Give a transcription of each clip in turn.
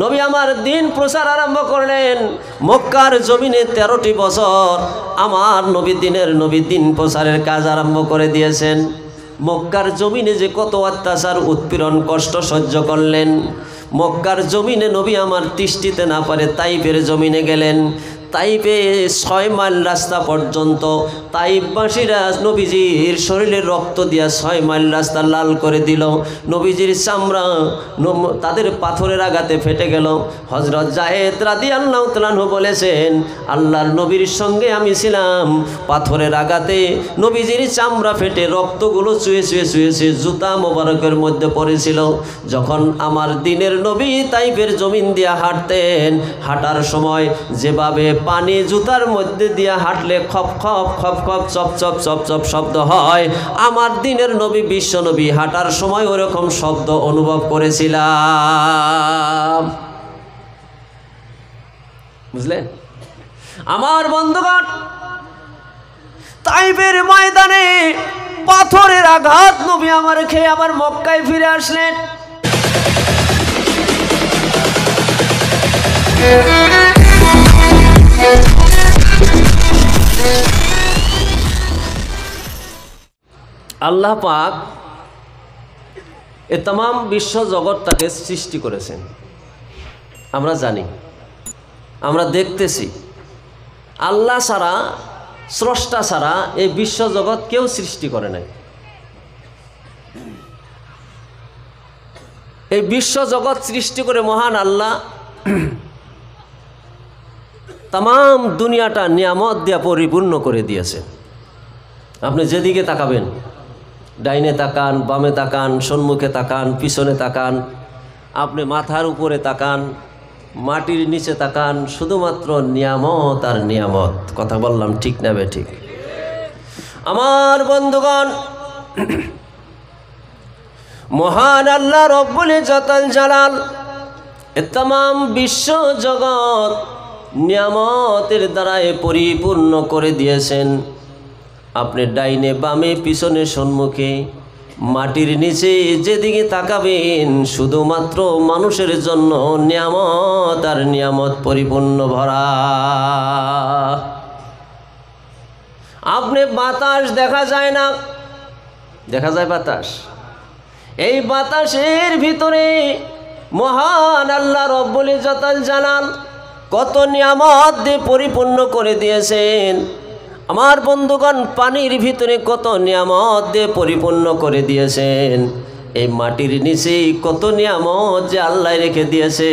নবী আমার দিন প্রচার আরম্ভ করলেন। মক্কার জমিনে 13টি বছর আমার নবী দিন প্রচারের কাজ আরম্ভ করে দিয়েছেন। মক্কার জমিনে যে কত অত্যাচার উৎপীড়ন কষ্ট সহ্য করলেন। মক্কার জমিনে নবী আমার তিষ্ঠিতে না পারে তাইফের জমিনে গেলেন। তাইফে 6 মাইল রাস্তা পর্যন্ত তাইফবাসীরা নবীজির শরীরের রক্ত দিয়া 6 মাইল রাস্তা লাল করে দিল। নবীজির চামড়া তাদের পাথরের আঘাতে ফেটে গেল। হযরত যায়েদ রাদিয়াল্লাহু তাআলা আনহু বলেছেন, আল্লাহর নবীর সঙ্গে আমি ছিলাম, পাথরের আঘাতে নবীজির চামড়া ফেটে রক্তগুলো চুয়ে জুতা মোবারকের মধ্যে পড়েছিল। যখন আমার দিনের নবী তাইফের জমিন দিয়া হাঁটতেন, হাঁটার সময় যেভাবে পানি জুতার মধ্যে দিয়ে হাঁটলে খপ খপ খপ খপ চপ চপ চপ চপ শব্দ হয়, আমার দিনের নবী বিশ্ব নবী হাঁটার সময় ওরকম শব্দ অনুভব করেছিলাম। বুঝলেন আমার বন্ধুগণ, তাইফের ময়দানে পাথরের আঘাত নবী আমার খেয়ে আবার মক্কায় ফিরে আসলেন। আল্লাহ পাক এ तमाम বিশ্ব জগৎটাকে সৃষ্টি করেছেন। আমরা জানি, আমরা দেখতেছি, আল্লাহ ছাড়া, স্রষ্টা ছাড়া এই বিশ্ব জগৎ কেউ সৃষ্টি করে নাই। এই বিশ্ব জগৎ সৃষ্টি করে মহান আল্লাহ तमाम দুনিয়াটা নিয়ামত দিয়ে পরিপূর্ণ করে দিয়েছেন। আপনি যেদিকে তাকাবেন, ডাইনে তাকান, বামে তাকান, সম্মুখে তাকান, পিছনে তাকান, আপনি মাথার উপরে তাকান, মাটির নিচে তাকান, শুধুমাত্র নিয়ামত আর নিয়ামত। কথা বললাম ঠিক না বে ঠিক? আমার বন্ধুগণ, মহান আল্লাহ রব্বুল ইজ্জতুল জালাল এ तमाम বিশ্ব জগৎ নিয়ামতের দ্বারাই পরিপূর্ণ করে দিয়েছেন। আপনি ডাইনে বামে পিছনে সম্মুখে মাটির নিচে যেদিকে তাকাবেন, শুধুমাত্র মানুষের জন্য নিয়ামত আর নিয়ামত পরিপূর্ণ ভরা। আপনি বাতাস দেখা যায় না, দেখা যায় বাতাস। এই বাতাসের ভিতরে মহান আল্লাহ রব্বুল ইজ্জতুল জালাল কত নিয়ামত দিয়ে পরিপূর্ণ করে দিয়েছেন। আমার বন্ধুগণ, পানির ভিতরে কত নিয়ামত দিয়ে পরিপূর্ণ করে দিয়েছেন। এই মাটির নিচে কত নিয়ামত যে আল্লাহ রেখে দিয়েছে।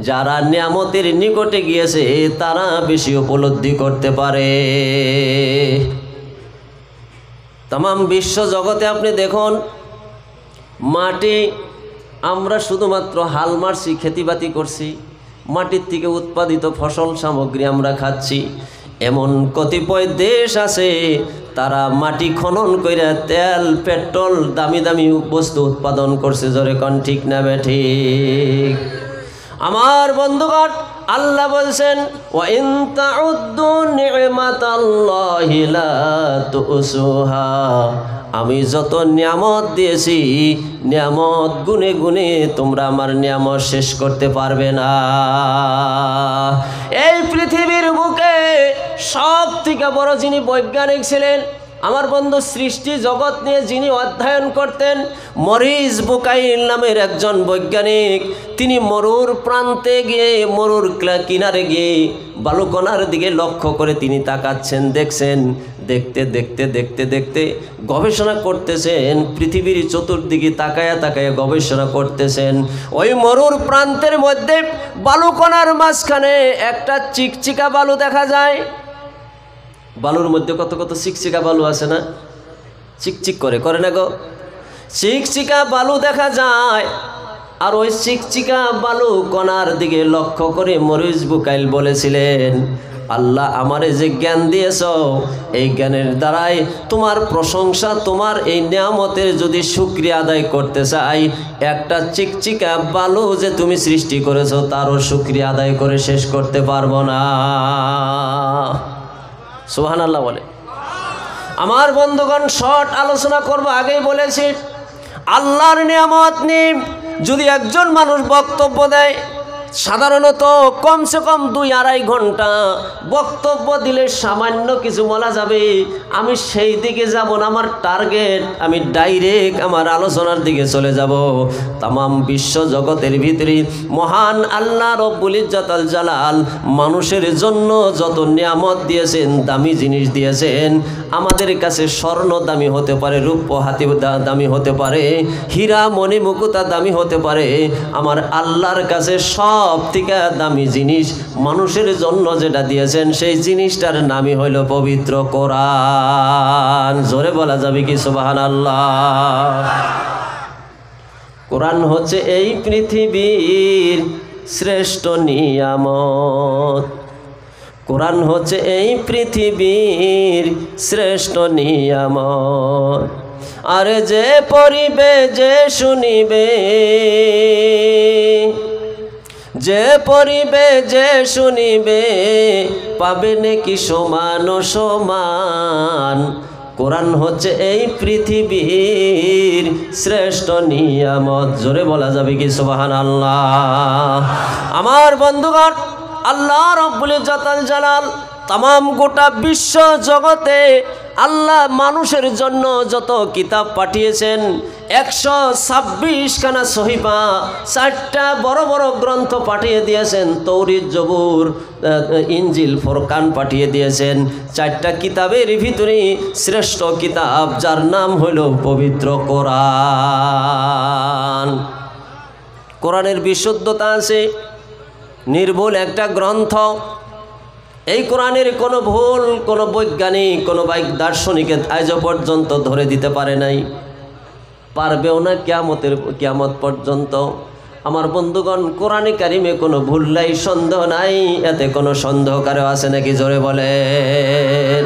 যারা নিয়ামতের নিকটে গিয়েছে তারা বেশি উপলব্ধি করতে পারে। तमाम বিশ্ব জগতে আপনি দেখুন, মাটি আমরা শুধুমাত্র হাল মারছি, খেতিবাতি করছি, মাটির থেকে উৎপাদিত ফসল সামগ্রী আমরা খাচ্ছি। এমন কতিপয় দেশ আছে তারা মাটি খনন করে তেল, পেট্রোল, দামি দামি বস্তু উৎপাদন করছে। জোরে কোন ঠিক না বে ঠিক? আমার বন্ধুগণ, আল্লাহ বলছেন, ওয়া ইন তাউদ্দু নি'মাতাল্লাহি লা তুসুহা। আমি যত নিয়ামত দিয়েছি, নিয়ামত গুনে গুনে তোমরা আমার নিয়ামত শেষ করতে পারবে না। এই পৃথিবীর বুকে সব থেকে বড় যিনি বৈজ্ঞানিক ছিলেন, আমার বন্ধু, সৃষ্টি জগৎ নিয়ে যিনি অধ্যয়ন করতেন, মরিস বুকাইল নামের একজন বৈজ্ঞানিক। তিনি মরুর প্রান্তে গিয়ে, মরুর কিনারে গিয়ে বালুকণার দিকে লক্ষ্য করে তিনি তাকাচ্ছেন, দেখছেন। দেখতে দেখতে দেখতে দেখতে গবেষণা করতেছেন, পৃথিবীর চতুর্দিকে তাকায়া তাকায়া গবেষণা করতেছেন। ওই মরুর প্রান্তের মধ্যে বালুকণার মাঝখানে একটা চিকচিকা বালু দেখা যায়। বালুর মধ্যে কত কত চিকচিকা বালু আছে না? চিকচিক করে না গো? চিকচিকা বালু দেখা যায়। আর ওই চিকচিকা বালু কণার দিকে লক্ষ্য করে মরিস বুকাইল বলেছিলেন, আল্লাহ আমারে যে জ্ঞান দিয়েছ, এই জ্ঞানের দ্বারাই তোমার প্রশংসা, তোমার এই নিয়ামতের যদি শুকরিয়া আদায় করতে চাই, একটা চিকচিকা বালু যে তুমি সৃষ্টি করেছো তারও শুকরিয়া আদায় করে শেষ করতে পারবো না। সুবহানাল্লাহ বলে। আমার বন্ধুগণ, শর্ট আলোচনা করব, আগেই বলেছি, আল্লাহর নিয়ামত নিয়ে যদি একজন মানুষ বক্তব্য দেয়, সাধারণত কমসে কম 2-2.5 ঘন্টা বক্তব্য দিলে সামান্য কিছু বলা যাবে। আমি সেই দিকে যাব না, আমার টার্গেট, আমি ডাইরেক্ট আমার আলোচনার দিকে চলে যাব। তামাম বিশ্ব জগতের ভিতরে মহান আল্লাহ রব্বুল ইজ্জত আল জালাল মানুষের জন্য যত নিয়ামত দিয়েছেন, দামি জিনিস দিয়েছেন, আমাদের কাছে স্বর্ণ দামি হতে পারে, রূপ হাতি দামি হতে পারে, হীরা মণি মুকুতা দামি হতে পারে, আমার আল্লাহর কাছে সব থেকে দামি জিনিস মানুষের জন্য যেটা দিয়েছেন সেই জিনিসটার নামই হইল পবিত্র কোরআন। জোরে বলা যাবে কি সুবহানাল্লাহ? কোরআন হচ্ছে এই পৃথিবীর শ্রেষ্ঠ নিয়ামত। কোরআন হচ্ছে এই পৃথিবীর শ্রেষ্ঠ নিয়ামত। আরে যে পড়িবে, যে শুনিবে, যে পড়িবে, যে শুনিবে, পাবে নাকি সমান সমান। কোরআন হচ্ছে এই পৃথিবীর শ্রেষ্ঠ নিয়ামত। জোরে বলা যাবে কি সুবহানাল্লাহ? আমার বন্ধুগণ, আল্লাহ রব্বুল ইজ্জত আল জালাল তামাম গোটা বিশ্ব জগতে আল্লাহ মানুষের জন্য যত কিতাব পাঠিয়েছেন, 126 খানা সহিফা, 4টা বড় বড় গ্রন্থ পাঠিয়ে দিয়েছেন। তৌরিত, জবুর, ইনজিল, ফুরকান পাঠিয়ে দিয়েছেন। 4টা কিতাবের ভিতরে শ্রেষ্ঠ কিতাব যার নাম হইল পবিত্র কোরআন। কোরআনের বিশুদ্ধতা আছে, নির্ভুল একটা গ্রন্থ। এই কোরআনের কোনো ভুল কোনো বৈজ্ঞানিক, কোনো দার্শনিকের আজ পর্যন্ত ধরে দিতে পারে নাই, পারবেও না কিয়ামত পর্যন্ত। আমার বন্ধুগণ, কোরআনে কারিমে কোনো ভুল নাই, সন্দেহ নাই, এতে কোনো সন্দেহ কারো আছে নাকি? জোরে বলেন।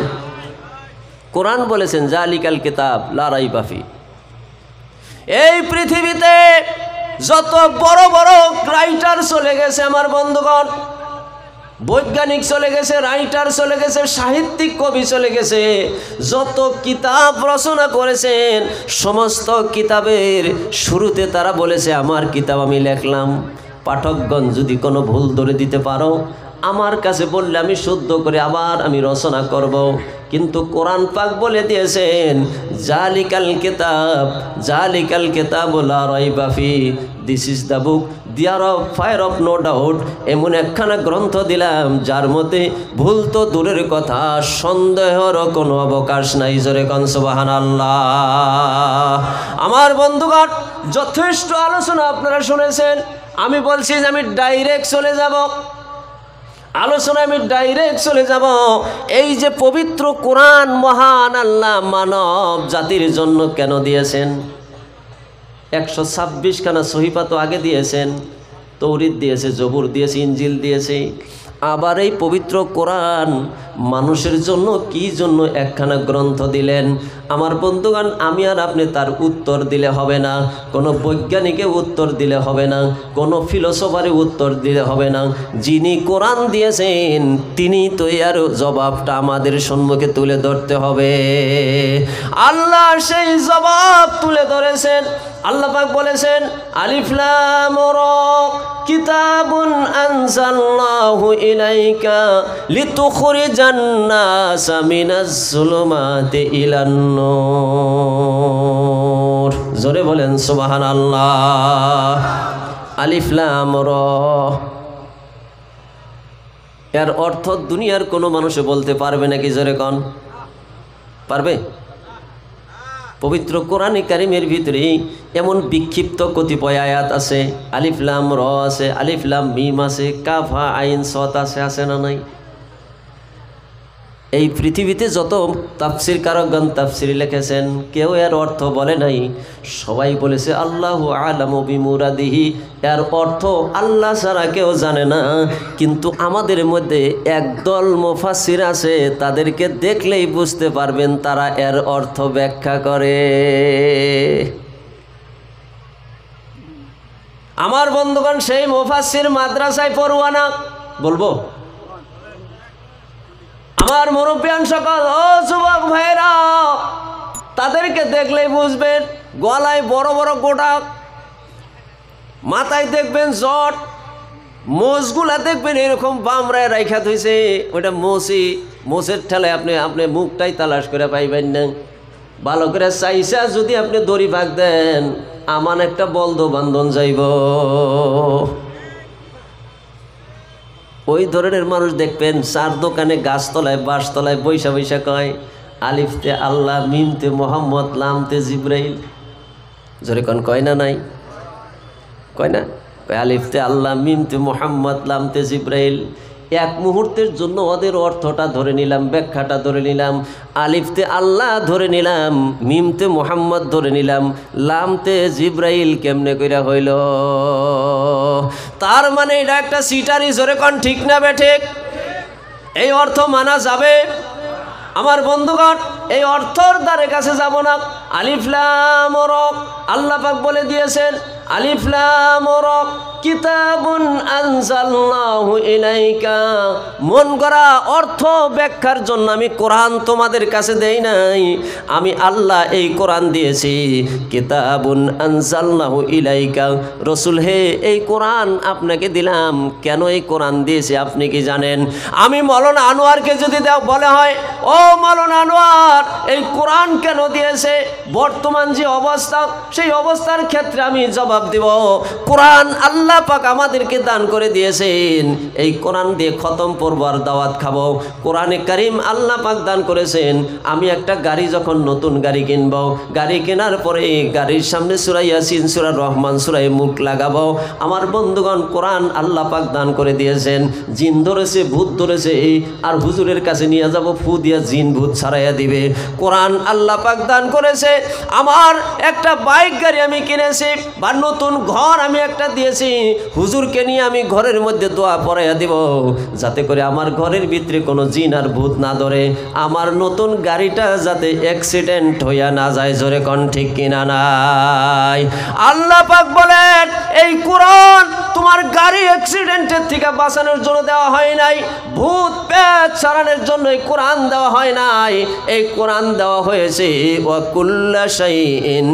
কোরআন বলেছেন জালিকাল কিতাব লা রাইবা ফি। এই পৃথিবীতে যত বড় বড় রাইটার চলে গেছে আমার বন্ধুগণ, বৈজ্ঞানিক চলে গেছে, রাইটার চলে গেছে, সাহিত্যিক কবি চলে গেছে, যত কিতাব রচনা করেছেন সমস্ত কিতাবের শুরুতে তারা বলেছে আমার কিতাব আমি লেখলাম। পাঠকগণ যদি কোনো ভুল ধরে দিতে পারো, আমার কাছে বললে আমি শুদ্ধ করে আবার আমি রচনা করব। কিন্তু কোরআন পাক বলে দিয়েছেন জালিকাল কিতাব, জালিকাল কিতাব লা রাইবা ফি, this is the book there of fire of no doubt. এমন একখানা গ্রন্থ দিলাম যার মধ্যে ভুল তো দূরের কথা, সন্দেহের কোনো অবকাশ নাই। জোরে কোন সুবহানাল্লাহ। আমার বন্ধুগণ, যথেষ্ট আলোচনা আপনারা শুনেছেন। আমি বলছি যে আমি ডাইরেক্ট চলে যাব আলোচনায়, আমি ডাইরেক্ট চলে যাব। এই যে পবিত্র কোরআন মহান আল্লাহ মানব জাতির জন্য কেন দিয়েছেন? 126 খানা সহিফা তো আগে দিয়েছেন, তৌরিত দিয়েছে, জবুর দিয়েছে, ইনজিল দিয়েছে। আবার এই পবিত্র কোরআন মানুষের জন্য কি জন্য একখানা গ্রন্থ দিলেন? আমার বন্ধুগণ, আমি আর আপনি তার উত্তর দিলে হবে না, কোনো বৈজ্ঞানিকে উত্তর দিলে হবে না, কোনো ফিলোসফারে উত্তর দিলে হবে না। যিনি কোরআন দিয়েছেন তিনি তো এর জবাবটা আমাদের সম্মুখে তুলে ধরতে হবে। আল্লাহ সেই জবাব তুলে ধরেছেন। আল্লাহ পাক বলেছেন আলিফ লাম রা কিতাবুন আনজালনাহু ইলাইকা লিতুখরিজান নাসা মিনাজ যুলুমাতি ইলান নূর। জোরে বলেন সুবহানাল্লাহ। আলিফ লাম রা, এর অর্থ দুনিয়ার কোনো মানুষে বলতে পারবে নাকি? জোরে কোন পারবে? পবিত্র কোরআনে কারিমের ভিতরে এমন বিক্ষিপ্ত কতিপয় আয়াত আছে, আলিফ লাম র আছে, আলিফ লাম মিম আছে, কাফ হা আইন সত আছে না নাই? এই পৃথিবীতে যত তাফসির কারকগণ তাফসির লিখেছেন, কেউ এর অর্থ বলে নাই, সবাই বলেছে আল্লাহু আলামু বিমুরাদিহি, এর অর্থ আল্লাহ ছাড়া কেউ জানে না। কিন্তু আমাদের মধ্যে একদল মুফাসসির আছে, তাদেরকে দেখলেই বুঝতে পারবেন তারা এর অর্থ ব্যাখ্যা করে। আমার বন্ধুগণ, সেই মুফাসসির মাদ্রাসায় পড়ুয়া না, বলবো আমার মুরব্বিয়ান সকল, ও যুবক ভাইরা, তাদেরকে দেখলেই বুঝবেন গলায় বড় বড় গোটা, মাথায় দেখবেন জট, মোষগুলা দেখবেন এরকম বামরায় রাইখা থইছে, ওইটা মোষের ঠেলায় আপনি মুখটাই তালাশ করে পাইবেন না। ভালো করে চাইছা যদি আপনি দড়ি ভাগ দেন, আমান একটা বলদ বান্ধন যাইব। ওই ধরনের মানুষ দেখবেন চার দোকানে গাছতলায় বাঁশতলায় বৈশা বৈশা কয় আলিফতে আল্লাহ, মিমতে মোহাম্মদ, লামতে জিব্রাইল। জোরে কোন কয় না? নাই কয় না? আলিফতে আল্লাহ, মিমতে মোহাম্মদ, লামতে জিব্রাইল। এক মুহূর্তের জন্য ওদের অর্থটা ধরে নিলাম, ব্যাখ্যাটা ধরে নিলাম। আলিফতে আল্লাহ ধরে নিলাম, মিমতে মোহাম্মদ ধরে নিলাম, লামতে জিব্রাইল কেমনে কইরা হইল? তার মানে এটা একটা সিটারি। জোরে কোন ঠিক না বেঠিক? এই অর্থ মানা যাবে? আমার বন্ধুগণ, এই অর্থর দ্বারে কাছে যাব না। আলিফ লাম রা, আল্লাহ পাক বলে দিয়েছেন আলিফ লাম রা কিতাবুন আনজালনাহু ইলাইকা। মন গড়া অর্থ ব্যাখ্যার জন্য আমি কোরআন তোমাদের কাছে দেই নাই, আমি আল্লাহ এই কোরআন দিয়েছি। কিতাবুন আনজালনাহু ইলাইকা, রসুল হে এই কোরআন আপনাকে দিলাম। কেন এই কোরআন দিয়েছি আপনি কি জানেন? আমি মৌলানা আনোয়ারকে যদি বলে হয়, ও মৌলানা আনোয়ার এই কোরআন কেন দিয়েছে, বর্তমান যে অবস্থা সেই অবস্থার ক্ষেত্রে আমি জবাব দিব, কোরআন আল্লাহ পাক আমাদেরকে দান করে দিয়েছেন, এই কোরআন দিয়ে খতম পড়ব আর দাওয়াত খাবো। কোরআনে কারিম আল্লাহ পাক দান করেছেন, আমি একটা গাড়ি যখন নতুন গাড়ি কিনব, গাড়ি কেনার পরে গাড়ির সামনে সূরা ইয়াসিন, সূরা রহমান, সূরা মুলক লাগাবো। আমার বন্ধুগণ, কোরআন আল্লাহ পাক দান করে দিয়েছেন। জিন ধরেছে, ভূত ধরেছে, আর হুজুরের কাছে নিয়ে যাব, ফু দিয়া জিন ভূত ছাড়াইয়া দিবে। কোরআন আল্লাহ পাক দান করেছে। আমার একটা বাইক গাড়ি আমি কিনেছি, বা নতুন ঘর আমি একটা দিয়েছি, হুজুরকে নিয়ে আমি ঘরের মধ্যে দোয়া পড়াইয়া দিব, যাতে করে আমার ঘরের ভিতরে কোনো জিন আর ভূত না ধরে, আমার নতুন গাড়িটা যাতে অ্যাক্সিডেন্ট হইয়া না যায়। জোরে কোন ঠিক কিনা নাই? আল্লাহ পাক বলেন এই কোরআন তোমার গাড়ি অ্যাক্সিডেন্টের থেকে বাঁচানোর জন্য দেওয়া হয় নাই, ভূত পেট ছাড়ানোর জন্য এই কোরআন দেওয়া হয় নাই। এই কোরআন দেওয়া হয়েছে ওয়া কুল্লা শাইইন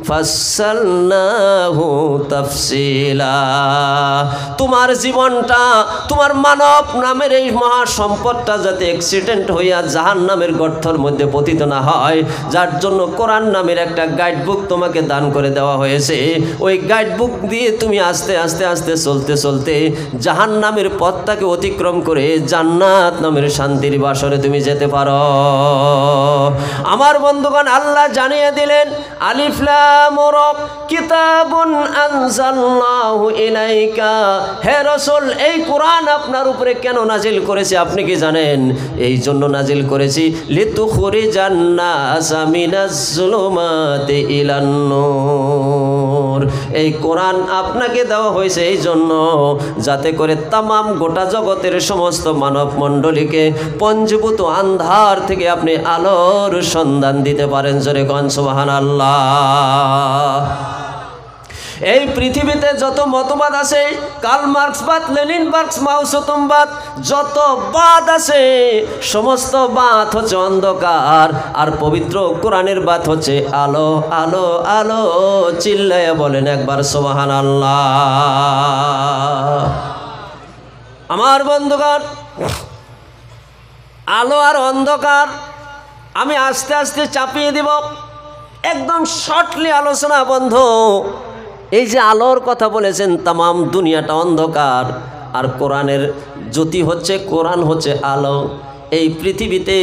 ফাসসালনাহু তাফসিলা। তোমার জীবনটা, তোমার মানব নামের এই মহা সম্পদটা যাতে অ্যাক্সিডেন্ট হইয়া জাহান্নামের গর্তের মধ্যে পতিত না হয়, যার জন্য কোরআন নামের একটা গাইড বুক তোমাকে দান করে দেওয়া হয়েছে। ওই গাইড বুক দিয়ে তুমি আস্তে আস্তে আস্তে চলতে চলতে জাহান্নামের পথটাকে অতিক্রম করে জান্নাত নামের শান্তির বাসরে তুমি যেতে পারো। আমার বন্ধুগণ, আল্লাহ জানিয়ে দিলেন আলিফ লাম রা কিতাবুন আনজালনাহু ইলাইকা। হে রাসূল, এই কোরআন আপনার উপরে কেন নাজিল করেছি আপনি কি জানেন? এই জন্য নাজিল করেছি লিতুখরিজান নাসা মিনাজ যুলুমাতি ইলান নূর। এই কোরআন আপনাকে দেওয়া হয়েছে এই জন্য যাতে করে তামাম গোটা জগতের সমস্ত মানব মণ্ডলীকে পঞ্জীভূত আন্ধার থেকে আপনি আলোর সন্ধান দিতে পারেন। জোরে কোন সুবহানাল্লাহ। এই পৃথিবীতে যত মতবাদ আছে, কার্ল মার্ক্সবাদ, লেনিনবাদ, মাও সেতুংবাদ, যত বাদ আছে সমস্ত বাদ হচ্ছে অন্ধকার, আর পবিত্র কোরআনের বাদ হচ্ছে আলো। আলো আলো চিল্লায়া বলেন একবার সুবহানাল্লাহ। আমার বন্ধুগণ, আলো আর অন্ধকার আমি আস্তে আস্তে চাপিয়ে দিব, একদম শর্টলি আলোচনা বন্ধু। এই যে আলোর কথা বলেছেন, তামাম দুনিয়াটা অন্ধকার, আর কোরআনের জ্যোতি হচ্ছে, কোরআন হচ্ছে আলো। এই পৃথিবীতে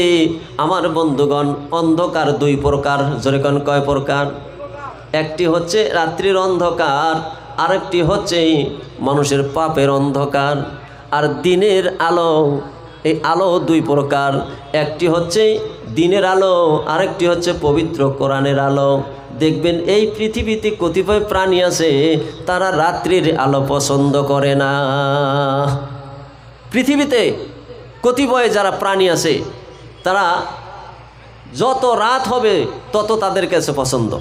আমার বন্ধুগণ অন্ধকার দুই প্রকার। জোরে কোন কয় প্রকার? একটি হচ্ছে রাত্রির অন্ধকার, আরেকটি হচ্ছে মানুষের পাপের অন্ধকার। আর দিনের আলো, এই আলো দুই প্রকার, একটি হচ্ছে দিনের আলো, আরেকটি হচ্ছে পবিত্র কোরআনের আলো। দেখবেন এই পৃথিবীতে কতিপয় প্রাণী আছে তারা রাত্রির আলো পছন্দ করে না। পৃথিবীতে কতিপয় যারা প্রাণী আছে তারা যত রাত হবে তত তাদের কাছে পছন্দ।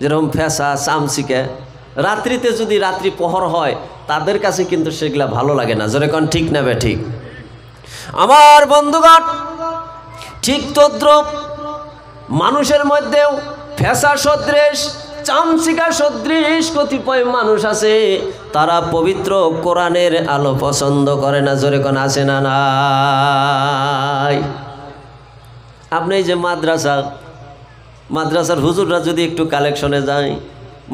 যেরকম ফেসা, চামচিকা, রাত্রিতে যদি রাত্রি প্রহর হয় তাদের কাছে কিন্তু সেগুলা ভালো লাগে না। জোরে কোন ঠিক না বে ঠিক? আমার বন্ধুগণ, ঠিক তদ্রুপ মানুষের মধ্যেও ফেসা সদৃশ, চামচিকা সদৃশ কতিপয় মানুষ আছে, তারা পবিত্র কোরআনের আলো পছন্দ করে না। জোরে কোন আছে না নাই? আপনি এই যে মাদ্রাসার হুজুররা যদি একটু কালেকশনে যায়,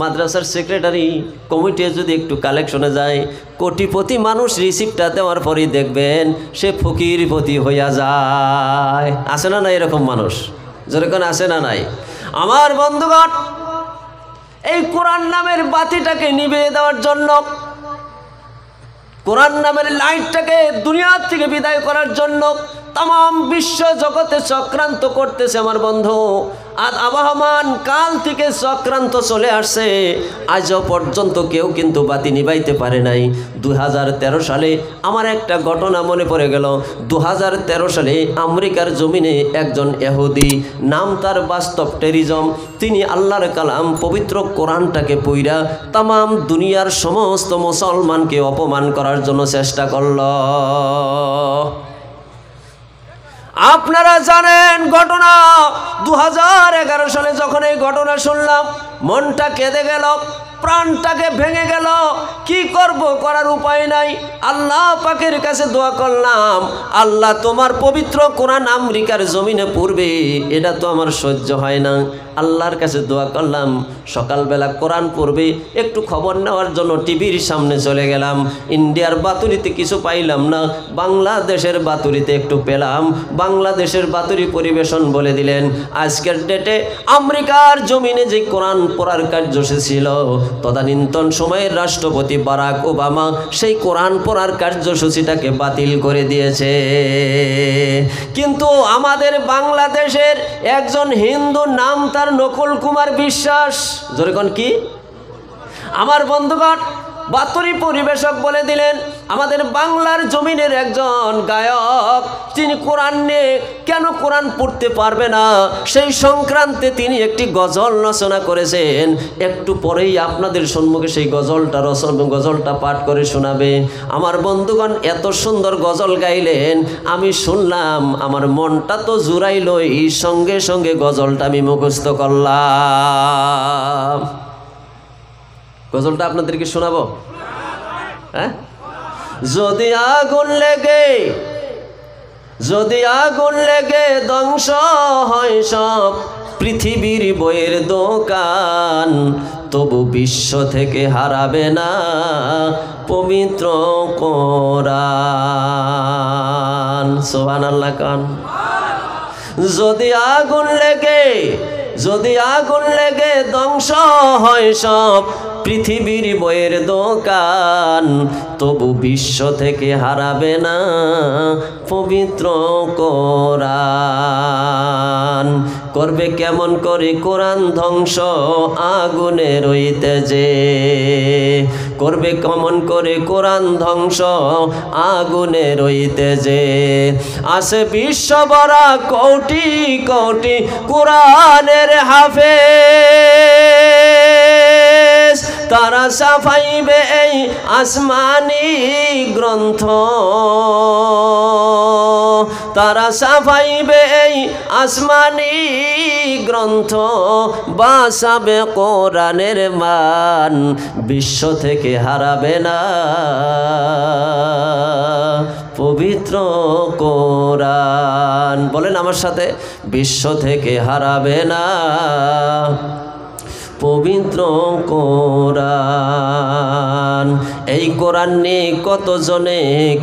মাদ্রাসার সেক্রেটারি কমিটি যদি একটু কালেকশনে যায়, কোটিপতি মানুষ রিসিপ্টটা দেওয়ার পরেই দেখবেন সে ফকিরপতি হইয়া যায়। আছে না নাই এরকম মানুষ? যেরকম আছে না নাই? আমার বন্ধুগণ, এই কোরআন নামের বাতিটাকে নিভিয়ে দেওয়ার জন্য, কোরআন নামের লাইটটাকে দুনিয়ার থেকে বিদায় করার জন্য তাম বিশ্ব জগতে চক্রান্ত করতেছে আমার বন্ধু। আর আবহমান কাল থেকে চক্রান্ত চলে আসছে, আজও পর্যন্ত কেউ কিন্তু বাতি নিভাইতে পারে নাই। 2013 সালে আমার একটা ঘটনা মনে পড়ে গেল। 2013 সালে আমেরিকার জমিনে একজন ইহুদি, নাম তার বাস্তব টেরিজম, তিনি আল্লাহর কালাম পবিত্র কোরআনটাকে পইরা তাম দুনিয়ার সমস্ত মুসলমানকে অপমান করার জন্য চেষ্টা করল। আপনারা জানেন ঘটনা, 2011 সালে যখন এই ঘটনা শুনলাম, মনটা কেঁদে গেল, প্রাণটাকে ভেঙে গেল। কি করব, করার উপায় নাই। আল্লাহ পাকের কাছে দোয়া করলাম, আল্লাহ তোমার পবিত্র কোরআন আমেরিকার জমিনে পড়বে, এটা তো আমার সহ্য হয় না। আল্লাহর কাছে দোয়া করলাম, সকালবেলা কোরআন পড়বে, একটু খবর নেওয়ার জন্য টিভির সামনে চলে গেলাম। ইন্ডিয়ার বাতুরিতে কিছু পাইলাম না, বাংলাদেশের বাতুরিতে একটু পেলাম। বাংলাদেশের বাতুরি পরিবেশন বলে দিলেন, আজকের ডেটে আমেরিকার জমিনে যে কোরআন পড়ার কার্যসূচি ছিল, তদানীন্তন সময়ের রাষ্ট্রপতি বারাক ওবামা সেই কোরআন পড়ার কার্যসূচিটাকে বাতিল করে দিয়েছে। কিন্তু আমাদের বাংলাদেশের একজন হিন্দু, নাম তার নকুল কুমার বিশ্বাস, যেরকম কি আমার বন্ধুগণ বাতরি পরিবেশক বলে দিলেন, আমাদের বাংলার জমিনের একজন গায়ক, তিনি কোরআন নিয়ে কেন কোরআন পড়তে পারবে না সেই সংক্রান্তে তিনি একটি গজল রচনা করেছেন। একটু পরেই আপনাদের সম্মুখে সেই গজলটা পাঠ করে শোনাবে। আমার বন্ধুগণ এত সুন্দর গজল গাইলেন, আমি শুনলাম, আমার মনটা তো জুড়াইলই, সঙ্গে সঙ্গে গজলটা আমি মুখস্থ করলাম। গজলটা আপনাদেরকে শোনাবো, হ্যাঁ? যদি আগুন লেগে ধ্বংস হয় সব পৃথিবীর বইয়ের দোকান, তবু বিশ্ব থেকে হারাবে না পবিত্র কোরআন। সুবহানাল্লাহ কান। যদি আগুন লেগে ধ্বংস হয় সব পৃথিবীর বইয়ের দোকান, তবু বিশ্ব থেকে হারাবে না পবিত্র কোরআন। করবে কেমন করে কোরআন ধ্বংস আগুনে রইতে যে, করবে কেমন করে কোরআন ধ্বংস আগুনে রইতে যে, আসে বিশ্ব ভরা কোটি কোটি কোরআনের হাফেজ, তারা সাফাইবে এই আসমানি গ্রন্থ, তারা সাফাইবে এই আসমানি গ্রন্থ, বাঁচাবে কোরআনের মান, বিশ্ব থেকে হারাবে না পবিত্র কোরআন। বলেন আমার সাথে, বিশ্ব থেকে হারাবে না পবিত্র কোরআন। এই কোরআন নিয়ে কতজনে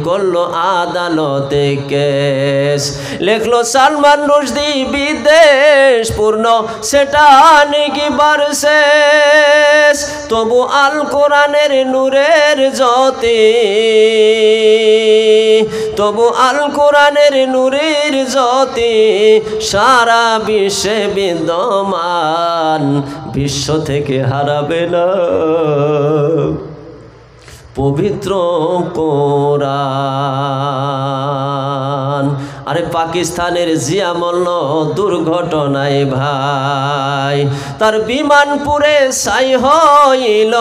করলো আদালতে কেস, লেখলো সালমান রুশদি বিদেশ পূর্ণ, সেটা নাকি বারশেষ, তবু আল কোরআনের নূরের জ্যোতি, তবু আল কোরআনের নূরের জ্যোতি সারা বিশ্বে বিদ্যমান, বিশ্ব থেকে হারাবে না পবিত্র কোরআন। আরে পাকিস্তানের জিয়া মল্ল দুর্ঘটনায় ভাই, তার বিমানপুরে ছাই হইল,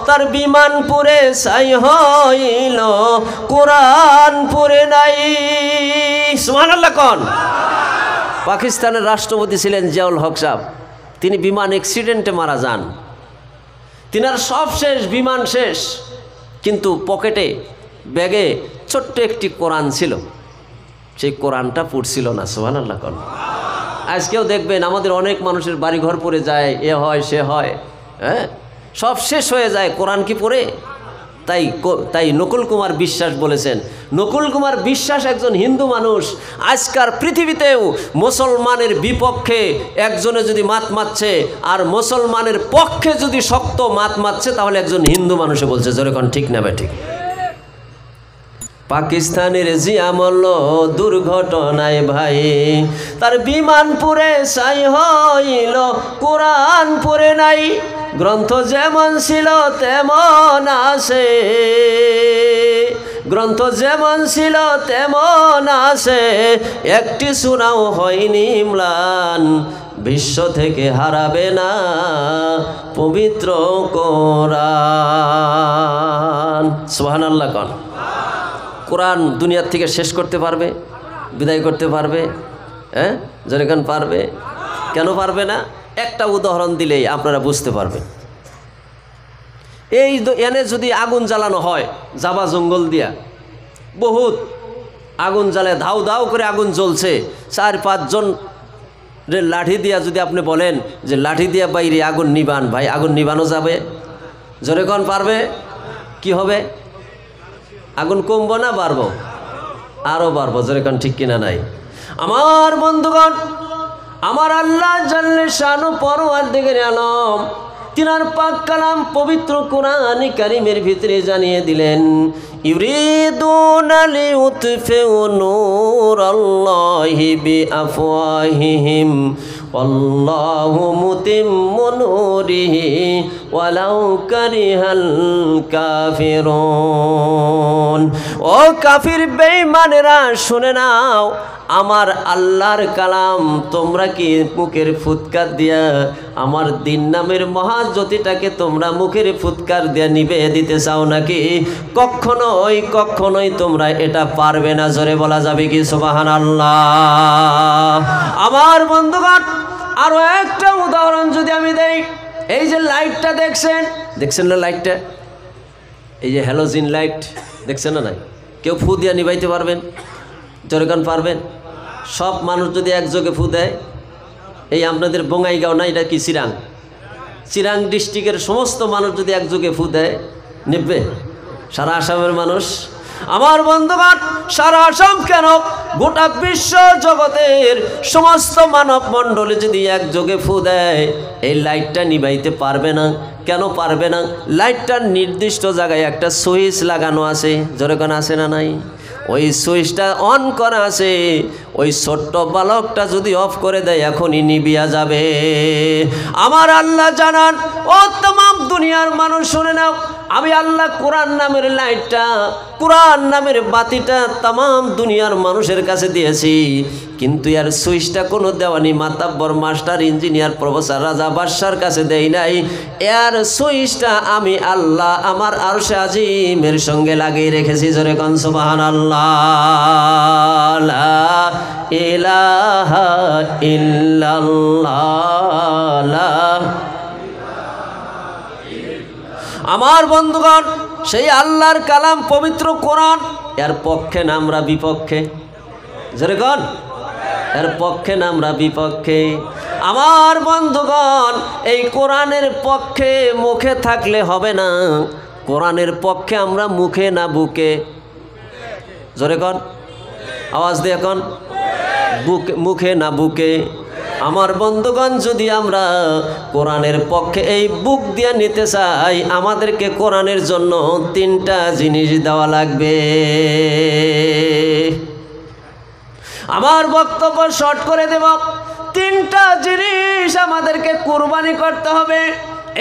তার বিমানপুরে ছাই হইল, কোরআনপুরে নাই। সুবহানাল্লাহ কোন? পাকিস্তানের রাষ্ট্রপতি ছিলেন জিয়াউল হক সাহেব, তিনি বিমান অ্যাক্সিডেন্টে মারা যান। তিনার সব শেষ, বিমান শেষ, কিন্তু পকেটে ব্যাগে ছোট্ট একটি কোরআন ছিল, সেই কোরআনটা পড়ছিল না। সুবহানাল্লাহ। আজকেও দেখবেন আমাদের অনেক মানুষের বাড়িঘর পড়ে যায়, এ হয় সে হয়, হ্যাঁ, সব শেষ হয়ে যায়, কোরআন কি পড়ে? তাই নকুল কুমার বিশ্বাস বলেছেন, নকুল কুমার বিশ্বাস একজন হিন্দু মানুষ, আজকার পৃথিবীতেও মুসলমানের বিপক্ষে একজনে যদি মাত মারছে আর মুসলমানের পক্ষে যদি শক্ত মাত মারছে, তাহলে একজন হিন্দু মানুষে বলছে। জোরে কোন ঠিক না ঠিক? পাকিস্তানের জিয়া মল্ল দুর্ঘটনায় ভাই, তার বিমান পুড়ে ছাই হইল, কোরআন পড়ে নাই। গ্রন্থ যেমন ছিল তেমন আছে, গ্রন্থ যেমন ছিল তেমন আছে, একটি সূরাও হয়নি ম্লান, বিশ্ব থেকে হারাবে না পবিত্র কোরআন। সুবহানাল্লাহ। কোন কোরআন দুনিয়ার থেকে শেষ করতে পারবে, বিদায় করতে পারবে? হ্যাঁ, যেরকম পারবে। কেন পারবে না? একটা উদাহরণ দিলেই আপনারা বুঝতে পারবেন। এই এনে যদি আগুন জ্বালানো হয়, জাবা জঙ্গল দিয়া বহুত আগুন জ্বালে, ধাউ ধাউ করে আগুন জ্বলছে, 4-5 জন লাঠি দিয়া যদি আপনি বলেন যে লাঠি দিয়া বাইরে আগুন নিবান, ভাই আগুন নিবানো যাবে? যেরকম পারবে? কি হবে? আগুন কমবো না বাড়বো? আরও বাড়বো। যেরকম ঠিক কিনা নাই? আমার বন্ধুগণ, আমার আল্লাহ জাল্লে শানু পরওয়ারদিগারে আলম তিনার পাক কালাম পবিত্র কোরআন কারীমের ভিতরে জানিয়ে দিলেন, ইউরিদুনা লিউতফিউ নূরাল্লাহি বিআফওয়াহিহিম ওয়াল্লাহু মুতিম্মু নূরিহি ওয়ালাউ কারিহাল কাফিরুন। ও কাফির বেঈমানেরা শুনে নাও, আমার আল্লাহর কালাম তোমরা কি মুখের ফুৎকার দিয়া আমার দিন নামের মহাজ্যোতিটাকে তোমরা মুখের ফুৎকার দিয়া নিবে দিতে চাও নাকি? কখনোই কখনোই তোমরা এটা পারবে না। জোরে বলা যাবে কি সুবহানাল্লাহ? আমার বন্ধুগণ, আরো একটা উদাহরণ যদি আমি দেই, এই যে লাইটটা দেখছেন না লাইটটা? এই যে হ্যালোজিন লাইট দেখছেন না? নাই কেউ ফু দিয়া নিবাইতে পারবেন? জোরেগান পারবেন? সব মানুষ যদি একযোগে ফু দেয়, এই আপনাদের বঙ্গাইগাঁও না, এটা কি চিরাং ডিস্ট্রিক্টের সমস্ত মানুষ যদি একযোগে ফু দেয়, নিববে? সারা আসামের মানুষ? আমার বন্ধুগণ, সারা আসাম কেন, গোটা বিশ্ব জগতের সমস্ত মানব মণ্ডলী যদি একযোগে ফু দেয়, এই লাইটটা নিবাইতে পারবে না। কেন পারবে না? লাইটটার নির্দিষ্ট জায়গায় একটা সুইচ লাগানো আছে। যেরকম আছে না নাই? ওই সুইচটা অন করা আছে, ওই ছোট্ট বালকটা যদি অফ করে দেয় এখনই নিবিয়া যাবে। আমার আল্লাহ জানান, ও तमाम দুনিয়ার মানুষ শুনে নাও, আমি আল্লাহ কোরআন নামের লাইটটা, কোরআন নামের বাতিটা तमाम দুনিয়ার মানুষের কাছে দিয়েছি, কিন্তু এর সুইচটা কোনো দেওয়ানি মাতাব্বর মাস্টার ইঞ্জিনিয়ার প্রফেসর রাজা বাদশার কাছে দেই নাই। এর সুইচটা আমি আল্লাহ আমার আরশে আজিমের সঙ্গে লাগিয়ে রেখেছি। জোরে কোন সুবহানাল্লাহ। লা ইলাহা ইল্লাল্লাহ। আমার বন্ধুগণ, সেই আল্লাহর কালাম পবিত্র কোরআন, এর পক্ষে না আমরা বিপক্ষে? যেরকম এর পক্ষে না আমরা বিপক্ষে? আমার বন্ধুগণ, এই কোরআনের পক্ষে মুখে থাকলে হবে না, কোরআনের পক্ষে আমরা মুখে না বুকে? জোরে কন, আওয়াজ দিয়ে এখন, মুখে না বুকে? আমার বন্ধুগণ, যদি আমরা কোরআনের পক্ষে এই বুক দিয়ে নিতে চাই, আমাদেরকে কোরআনের জন্য 3টা জিনিস দেওয়া লাগবে। আমার বক্তব্য শর্ট করে দেব। 3টা জিনিস আমাদেরকে কুরবানি করতে হবে।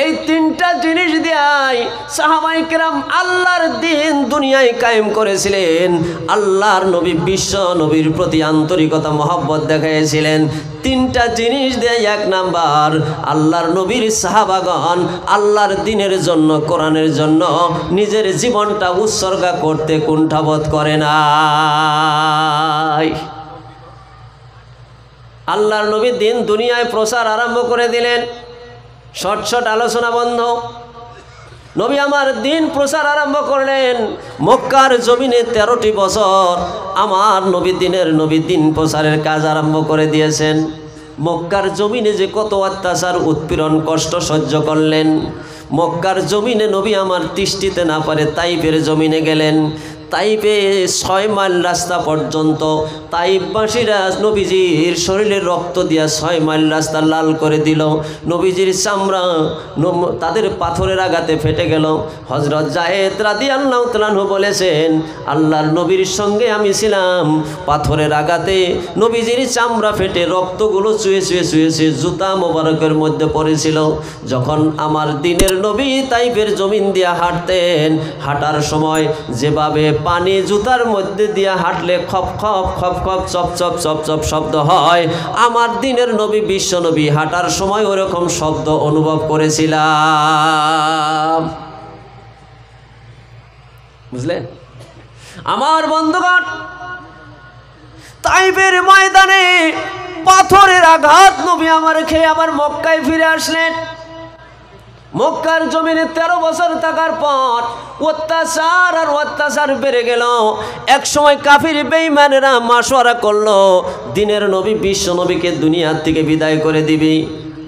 এই 3টা জিনিস দিয়াই সাহাবায়ে কেরাম আল্লাহর দ্বীন দুনিয়ায় কায়েম করেছিলেন। আল্লাহর নবী বিশ্ব নবীর প্রতি আন্তরিকতা মহব্বত দেখিয়েছিলেন 3টা জিনিস দিয়ে। 1 নাম্বার, আল্লাহর নবীর সাহাবাগণ আল্লাহর দ্বীনের জন্য, কোরআনের জন্য নিজের জীবনটা উৎসর্গ করতে কুণ্ঠাবোধ করে নাই। আল্লাহর নবী দিন দুনিয়ায় প্রচার আরম্ভ করে দিলেন। শর্ট শর্ট আলোচনা বন্ধ। নবী আমার দিন প্রচার আরম্ভ করলেন। মক্কার জমিনে 13টি বছর আমার নবী দিন প্রচারের কাজ আরম্ভ করে দিয়েছেন। মক্কার জমিনে যে কত অত্যাচার উৎপীড়ন কষ্ট সহ্য করলেন। মক্কার জমিনে নবী আমার তিষ্ঠিতে না পারে তাইফের জমিনে গেলেন। তাইফে 6 মাইল রাস্তা পর্যন্ত তাইফবাসীরা নবীজির শরীরে রক্ত দিয়া 6 মাইল রাস্তা লাল করে দিল। নবীজির চামড়া তাদের পাথরের আঘাতে ফেটে গেল। হযরত যায়েদ রাদিয়াল্লাহু তাআলা আনহু বলেছেন, আল্লাহর নবীর সঙ্গে আমি ছিলাম। পাথরের আঘাতে নবীজির চামড়া ফেটে রক্তগুলো চুয়ে জুতা মোবারকের মধ্যে পড়েছিল। যখন আমার দিনের নবী তাইফের জমিন দিয়া হাঁটতেন, হাঁটার সময় যেভাবে পানি জুতার মধ্যে দিয়ে হাঁটলে খপ খপ খপ খপ চপ চপ চপ চপ শব্দ হয়, আমার দিনের নবী বিশ্ব নবী হাঁটার সময় ওরকম শব্দ অনুভব করেছিলাম। বুঝলেন আমার বন্ধুগণ? তাইফের ময়দানে পাথরের আঘাত নবী আমার খেয়ে আবার মক্কায় ফিরে আসলেন। মক্কার জমিনে 13 বছর থাকার পর অত্যাচার বেড়ে গেল। এক সময় কাফির বেঈমানেরা মাশওয়ারা করলো, দিনের নবী বিশ্ব নবীকে দুনিয়া থেকে বিদায় করে দিবি।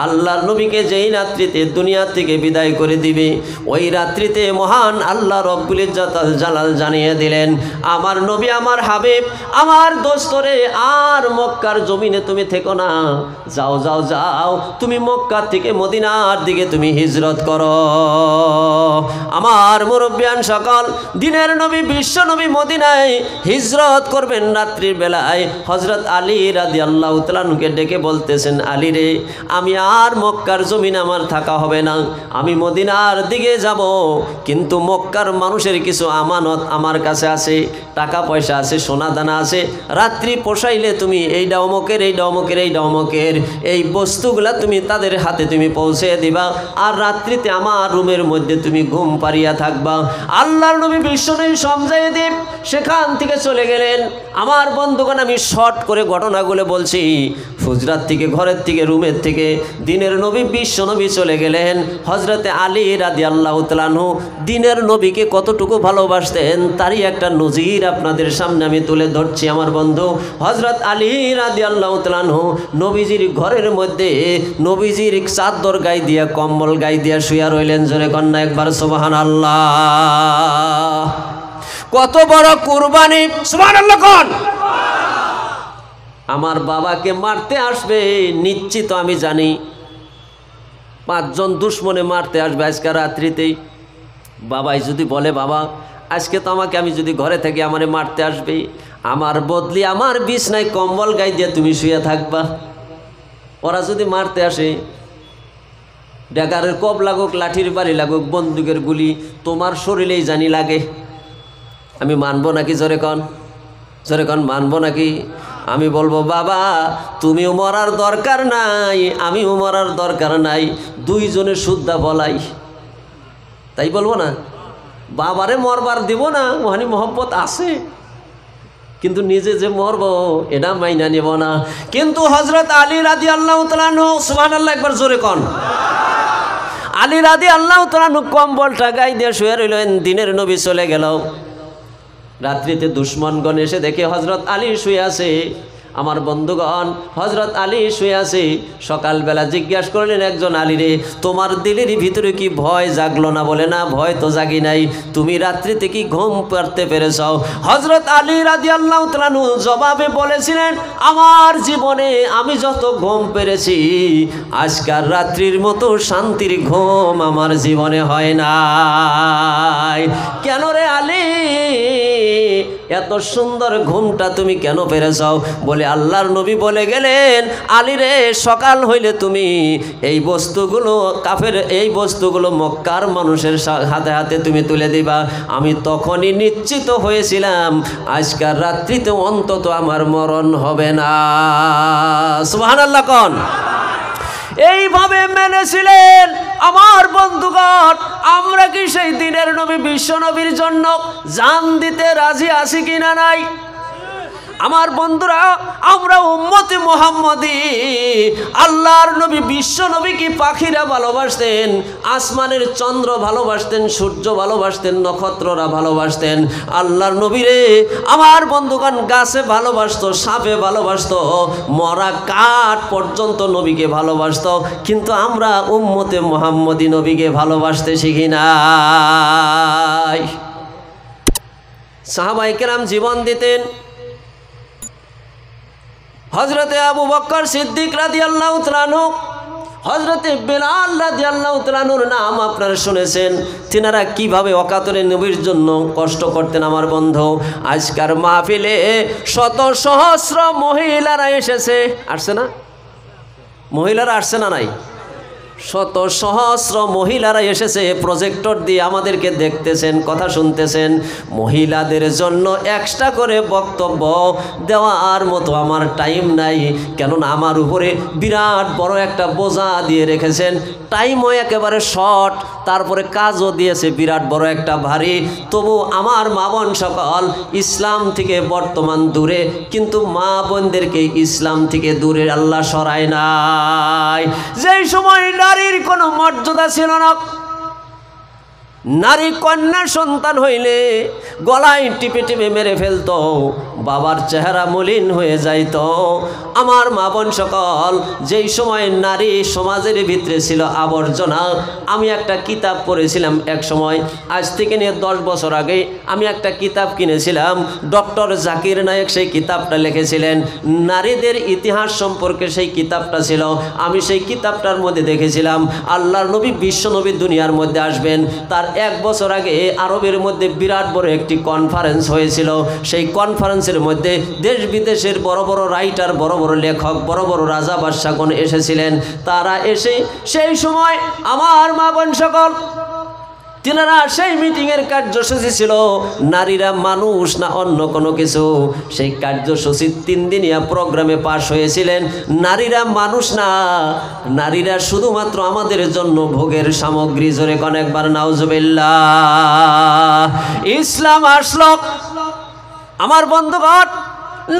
আল্লাহর নবীকে যেই রাত্রিতে দুনিয়া থেকে বিদায় করে দিবে, ওই রাত্রিতে মহান আল্লাহ রব্বুল জালাল জানিয়ে দিলেন, আমার নবী আমার হাবিব আমার দোস্তরে আর মক্কার জমিনে তুমি থেকো না, যাও যাও যাও, তুমি মক্কা থেকে মদিনার দিকে তুমি হিজরত করো। আমার মুরব্বিয়ান সকল, দিনের নবী বিশ্ব নবী মদিনায় হিজরত করবেন রাত্রির বেলায়। হযরত আলী রাদিয়াল্লাহু তাআলা আনহুকে ডেকে বলতেছেন, আলী রে, আমি আর মক্কার জমিন আমার থাকা হবে না, আমি মদিনার দিকে যাব। কিন্তু মক্কার মানুষের কিছু আমানত আমার কাছে আছে, টাকা পয়সা আছে, সোনা দানা আছে। রাত্রি পোষাইলে তুমি এইটা অমকের, এইটা অমকের, এইটা অমকের, এই বস্তুগুলা তুমি তাদের হাতে তুমি পৌঁছে দিবা, আর রাত্রিতে আমার রুমের মধ্যে তুমি ঘুম পাড়িয়া থাকবা। আল্লাহর নবী বিশ্বনবী সমঝাইয়ে দেব সেখান থেকে চলে গেলেন। আমার বন্ধুগণ, আমি শর্ট করে ঘটনাগুলো বলছি। ফুজরাত থেকে, ঘরের থেকে, রুমের থেকে দিনের নবী বিশ্ব নবী চলে গেলেন। হযরতে আলী রাদিয়াল্লাহু তাআলা আনহু দিনের নবীকে কতটুকু ভালোবাসতেন তারই একটা নজির আপনাদের সামনে আমি তুলে ধরছি। আমার বন্ধু হযরত আলী রাদিয়াল্লাহু তাআলা আনহু নবীজির ঘরের মধ্যে নবীজির চাদর গায়ে দিয়া, কম্বল গায়ে দিয়া শুয়া রইলেন। জোরে কন্যা একবার সুবহানাল্লাহ। কত বড় কুরবানি! সুবহানাল্লাহ কোন? আমার বাবাকে মারতে আসবে নিশ্চিত, আমি জানি 5 জন দুশ্মনে মারতে আসবে আজকে রাত্রিতেই। বাবাই যদি বলে, বাবা আজকে তো আমাকে, আমি যদি ঘরে থেকে আমারে মারতে আসবে, আমার বদলি আমার বিছনায় কম্বল গায়ে দিয়ে তুমি শুয়ে থাকবা। ওরা যদি মারতে আসে, ড্যাগারের কব লাগুক, লাঠির বাড়ি লাগুক, বন্দুকের গুলি তোমার শরীরেই জানি লাগে, আমি মানবো নাকি? জোরে কন, জোরে কন, মানবো নাকি? আমি বলবো, বাবা তুমিও মরার দরকার নাই, আমিও মরার দরকার নাই, দুইজনে শুদ্ধা বলাই, তাই বলবো না? বাবারে মরবার দিব না, মহানি মহব্বত আছে, কিন্তু নিজে যে মরব এটা মাইনা নেব না। কিন্তু হযরত আলী রাদিয়াল্লাহু তাআলা আনহু, সুবহানাল্লাহ একবার জোরে কন, আলী রাদিয়াল্লাহু তাআলা আনহু কম্বলটা গায়ে দিয়ে শুয়ে রইলেন। দিনের নবী চলে গেল। রাত্রিতে দুশ্মনগণ এসে দেখে হযরত আলী শুয়ে আছে। আমার বন্ধুগণ, হযরত আলী শুয়ে আছে। সকালবেলা জিজ্ঞাসা করলেন একজন, আলী রে, তোমার দিলের ভিতরে কি ভয় জাগলো না? বলে, না, ভয় তো জাগি নাই, তুমি রাত্রিতে কি ঘুম পাড়তে পেরেছ? হযরত আলী রাদিয়াল্লাহু তাআলা আনহু জবাবে বলেছিলেন, আমার জীবনে আমি যত ঘুম পেরেছি, আজকার রাত্রির মতো শান্তির ঘুম আমার জীবনে হয় নাই। কেন রে আলী, এত সুন্দর ঘুমটা তুমি কেন পেরেছ? বলে, আল্লাহর নবী বলে গেলেন, আলী রে, সকাল হইলে তুমি এই বস্তুগুলো, কাফের এই বস্তুগুলো মক্কার মানুষের হাতে হাতে তুমি তুলে দিবা। আমি তখনই নিশ্চিত হয়েছিলাম আজকার রাত্রিতে অন্তত আমার মরণ হবে না। সুবহানাল্লাহ কোন? এইভাবে মেনেছিলেন। আমার বন্ধুগণ, আমরা কি সেই দিনের নবী বিশ্ব নবীর জন্য জান দিতে রাজি আছি কিনা নাই? আমার বন্ধুরা, আমরা উম্মতে মুহাম্মদী। আল্লাহর নবী, বিশ্ব নবী কি পাখিরা ভালোবাসতেন, আসমানের চন্দ্র ভালোবাসতেন, সূর্য ভালোবাসতেন, নক্ষত্ররা ভালোবাসতেন। আল্লাহর নবীরে আমার বন্ধুগণ গাছে ভালোবাসতো, সাপে ভালোবাসতো, মরা কাঠ পর্যন্ত নবীকে ভালোবাসতো। কিন্তু আমরা উম্মতে মুহাম্মদী নবীকে ভালোবাসতে শিখি নাই। সাহাবায়ে কেরাম জীবন দিতেন। হযরতে আবু বকর সিদ্দিক রাদিয়াল্লাহু তাআলা আনহু, হযরতে বেলাল রাদিয়াল্লাহু তাআলা আনহুর নাম আপনারা শুনেছেন। তিনারা কিভাবে অকাতরে নবীর জন্য কষ্ট করতেন। আমার বন্ধু, আজকার মাহফিলে শত সহস্র মহিলারা এসেছে, আসছে না? মহিলারা আসছে না নাই? শত সহস্র মহিলারা এসেছে, প্রজেক্টর দিয়ে আমাদেরকে দেখতেছেন, কথা শুনতেছেন। মহিলাদের জন্য এক্সট্রা করে বক্তব্য দেওয়ার মতো আমার টাইম নাই, কেননা আমার উপরে বিরাট বড় একটা বোঝা দিয়ে রেখেছেন। টাইমও একেবারে শর্ট, তারপরে কাজও দিয়েছে বিরাট বড় একটা ভারী। তবু আমার মা বোন সকল ইসলাম থেকে বর্তমান দূরে, কিন্তু মা বোনদেরকে ইসলাম থেকে দূরে আল্লাহ সরায় নাই। যেই সময় নারীর কোনো মর্যাদা ছিল না, নারী কন্যা সন্তান হইলে গলায় টিপে টিপে মেরে ফেলতো, বাবার চেহারা মলিন হয়ে যাইত। আমার মা বোন সকল, যেই সময় নারী সমাজের ভিতরে ছিল আবর্জনা। আমি একটা কিতাব পড়েছিলাম এক সময়, আজ থেকে নিয়ে 10 বছর আগে আমি একটা কিতাব কিনেছিলাম। ডক্টর জাকির নায়েক সেই কিতাবটা লিখেছিলেন, নারীদের ইতিহাস সম্পর্কে সেই কিতাবটা ছিল। আমি সেই কিতাবটার মধ্যে দেখেছিলাম আল্লাহর নবী, বিশ্ব নবী দুনিয়ার মধ্যে আসবেন, তার 1 বছর আগে আরবের মধ্যে বিরাট বড় একটি কনফারেন্স হয়েছিল। সেই কনফারেন্সের মধ্যে দেশ বিদেশের বড় বড় রাইটার, বড় বড় লেখক, বড় বড় রাজা বাদশাগণ এসেছিলেন। তারা এসে সেই সময় আমার মা বোন সকল, তিনারা সেই মিটিংয়ের কার্যসূচি ছিল নারীরা মানুষ না অন্য কোনো কিছু। সেই কার্যসূচি 3 দিনিয়া প্রোগ্রামে পাশ হয়েছিলেন। নারীরা মানুষ না, নারীরা শুধুমাত্র আমাদের জন্য ভোগের সামগ্রী। জোরে কোন একবার নাউজুবিল্লাহ। ইসলাম আসলো, আমার বন্ধুগণ,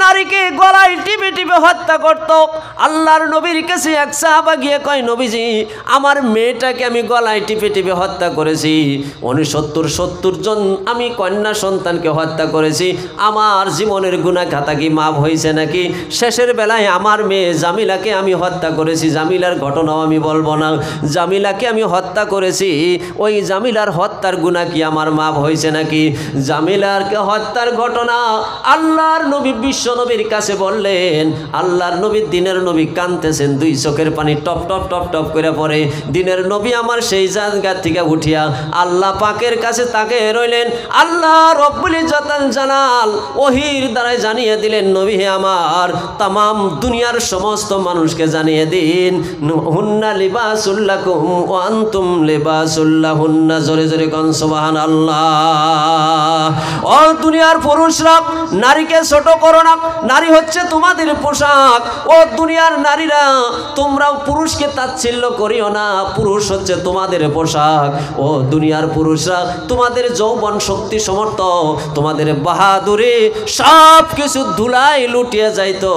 নারীকে গলায় টিপে টিপে হত্যা করত। আল্লাহর নবীর কাছে এক সাহাবা গিয়ে কয়, নবীজি, আমার মেয়েটাকে আমি গলায় টিপে টিপে হত্যা করেছি, 70 জন আমি কন্যা সন্তানকে হত্যা করেছি, আমার জীবনের গুনাহ খাতা কি মাফ হয়েছে নাকি? শেষের বেলায় আমার মেয়ে জামিলাকে আমি হত্যা করেছি। জামিলার ঘটনাও আমি বলবো না, জামিলাকে আমি হত্যা করেছি, ওই জামিলার হত্যার গুনাহ কি আমার মাফ হয়েছে নাকি? জামিলারকে হত্যার ঘটনা আল্লাহর নবী বিশ্ব নবীর কাছে বললেন। আল্লাহর নবী, দিনের নবী কাঁদতেছেন, 2 চোখের পানি টপ টপ টপ টপ করে পড়ে। দিনের নবী আমার সেই জায়গা থেকে উঠিয়া আল্লাহ পাকের কাছে তাকে রইলেন। আল্লাহ রব্বুল ইজ্জতুল জালাল ওহীর দ্বারা জানিয়ে দিলেন, নবী হে আমার, তামাম দুনিয়ার সমস্ত মানুষকে জানিয়ে দিন, হুন্না লিবাসুল লাকুম ওয়া আনতুম লিবাসুল লাহুন্না। জোরে জোরে কোন সুবহানাল্লাহ। ও দুনিয়ার পুরুষরা, নারীকে ছোট করো না, নারী হচ্ছে তোমাদের পোশাক। ও দুনিয়ার নারীরা, তোমরাও পুরুষকে তাচ্ছিল্য করিও না, পুরুষ হচ্ছে তোমাদের পোশাক। ও দুনিয়ার পুরুষরা, তোমাদের যৌবন, শক্তি, সমর্থ, তোমাদের বাহাদুরি সব কিছু ধুলাই লুটিয়ে যাইতো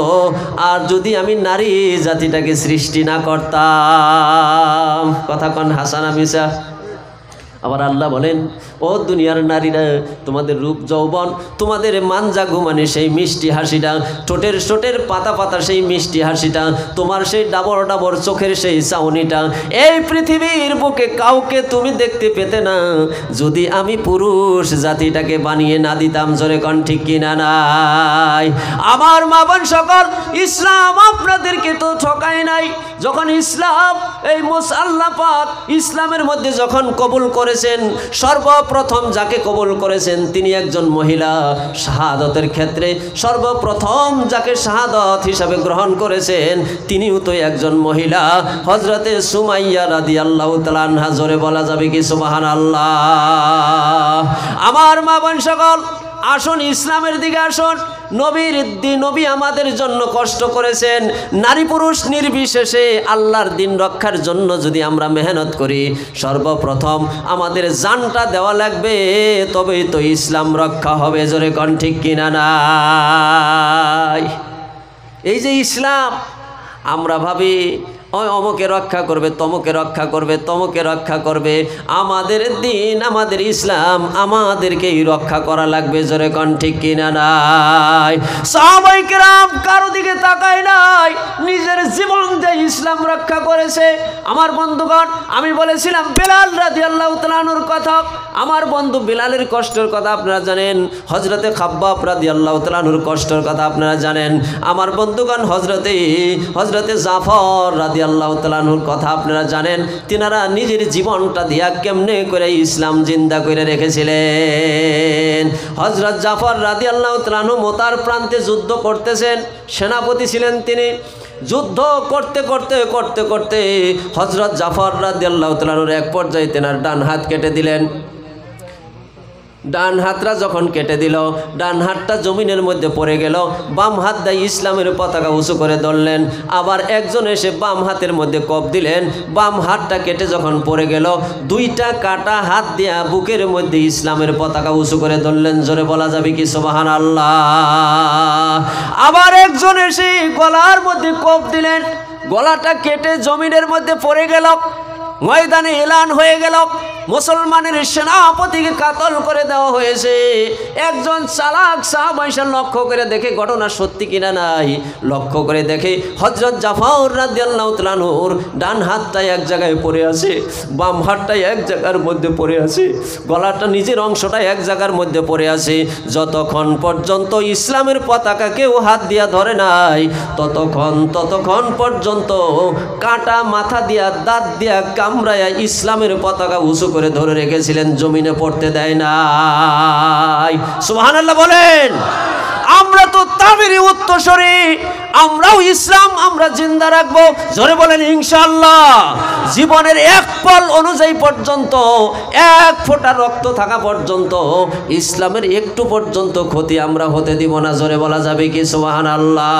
আর যদি আমি নারী জাতিটাকে সৃষ্টি না করতাম। কথা কন হাসান মিসা? আবার আল্লাহ বলেন, ও দুনিয়ার নারীরা, তোমাদের রূপ যৌবন, তোমাদের মানজা ঘুমানে সেই মিষ্টি হাসিটা, ঠোঁটের পাতা পাতা সেই মিষ্টি হাসিটা, তোমার সেই ডাবর ডাবর চোখের সেই চাউনিটা, এই পৃথিবীর বুকে কাউকে তুমি দেখতে পেতে না যদি আমি পুরুষ জাতিটাকে বানিয়ে না দিতাম। জোরে কোন ঠিক কিনা নাই? আমার মা বোন সকল, ইসলাম আপনাদেরকে তো ঠকায় নাই। যখন ইসলাম, এই আল্লাহ পাক ইসলামের মধ্যে যখন কবুল করেছেন, সর্বপ্রথম যাকে কবুল করেছেন তিনি একজন মহিলা। শাহাদতের ক্ষেত্রে সর্বপ্রথম যাকে শাহাদত হিসাবে গ্রহণ করেছেন তিনিও তো একজন মহিলা, হযরতে সুমাইয়া রাদিয়াল্লাহু তাআলা আনহা। জোরে বলা যাবে কি সুবহানাল্লাহ? আমার মা বোন সকল, আসুন ইসলামের দিকে আসুন। নবী আমাদের জন্য কষ্ট করেছেন। নারী পুরুষ নির্বিশেষে আল্লাহর দিন রক্ষার জন্য যদি আমরা মেহনত করি, সর্বপ্রথম আমাদের জানটা দেওয়া লাগবে, তবেই তো ইসলাম রক্ষা হবে। জোরে কোন ঠিক কিনা নাই? এই যে ইসলাম, আমরা ভাবি ওই অমুকে রক্ষা করবে, তমুকে রক্ষা করবে, তমুকে রক্ষা করবে। আমাদের দিন, আমাদের ইসলাম আমাদেরকেই রক্ষা করা লাগবে। জোরে কোন ঠিক কিনা নাই? সাহাবায়ে কেরাম কারো দিকে তাকায় নাই, নিজের জীবন দিয়ে ইসলাম রক্ষা করেছে। আমার বন্ধুগণ, আমি বলেছিলাম বেলাল রাদিয়াল্লাহু তাআলা আনহুর কথা। আমার বন্ধু বেলালের কষ্টের কথা আপনারা জানেন, হযরতে খাব্বাব রাদিয়াল্লাহু তাআলা আনহুর কষ্টের কথা আপনারা জানেন। আমার বন্ধুগণ, হযরতে জাফর রাদিয়াল্লাহু তাআলা আনহুর কথা আপনারা জানেন। তিনারা নিজের জীবনটা দিয়া কেমনে করে ইসলাম জিন্দা করে রেখেছিলেন। হযরত জাফর রাদিয়াল্লাহু তাআলা আনহু মোতার প্রান্তে যুদ্ধ করতেছেন, সেনাপতি ছিলেন তিনি। যুদ্ধ করতে করতে করতে করতে হযরত জাফর রাদিয়াল্লাহু তাআলা আনহুর এক পর্যায়ে তেনার ডান হাত কেটে দিলেন। ডান হাতটা যখন কেটে দিল, ডান হাতটা জমিনের মধ্যে পড়ে গেল। বাম হাত দিয়ে ইসলামের পতাকা উঁচু করে ধরলেন। আবার একজন এসে বাম হাতের মধ্যে কোপ দিলেন। বাম হাতটা কেটে যখন পড়ে গেল, দুইটা কাটা হাত দিয়া বুকের মধ্যে ইসলামের পতাকা উঁচু করে ধরলেন। জোরে বলা যাবে কি সুবহানাল্লাহ? আবার একজন এসে গলার মধ্যে কোপ দিলেন, গলাটা কেটে জমিনের মধ্যে পড়ে গেল। ময়দানে এলান হয়ে গেল, মুসলমানের সেনাপতিকে কাতল করে দেওয়া হয়েছে। একজন চালাক সাহাবা এসে লক্ষ্য করে দেখে ঘটনা সত্যি কিনা নাই। লক্ষ্য করে দেখে হযরত জাফর রাদিয়াল্লাহু তাআলা আনহুর ডান হাতটা এক জায়গায় পড়ে আছে, বাম হাতটা এক জায়গার মধ্যে পড়ে আছে, গলাটা নিজের অংশটা এক জায়গার মধ্যে পড়ে আছে। যতক্ষণ পর্যন্ত ইসলামের পতাকা কেউ হাত দিয়া ধরে নাই, ততক্ষণ পর্যন্ত কাটা মাথা দিয়া দাঁত দিয়া কামড়ায়া ইসলামের পতাকা উঁচু করে ধরে রেখেছিলেন, জমিনে পড়তে দেয় নাই। সুবহানাল্লাহ বলেন। আমরা তো তাদেরই উত্তরসূরি, আমরাও ইসলাম আমরা জিন্দা রাখবো। জোরে বলেন ইনশাআল্লাহ। জীবনের এক পল অনুযায়ী পর্যন্ত, এক ফোঁটা রক্ত থাকা পর্যন্ত ইসলামের একটু পর্যন্ত ক্ষতি আমরা হতে দিব না। জোরে বলা যাবে কি সুবহানাল্লাহ?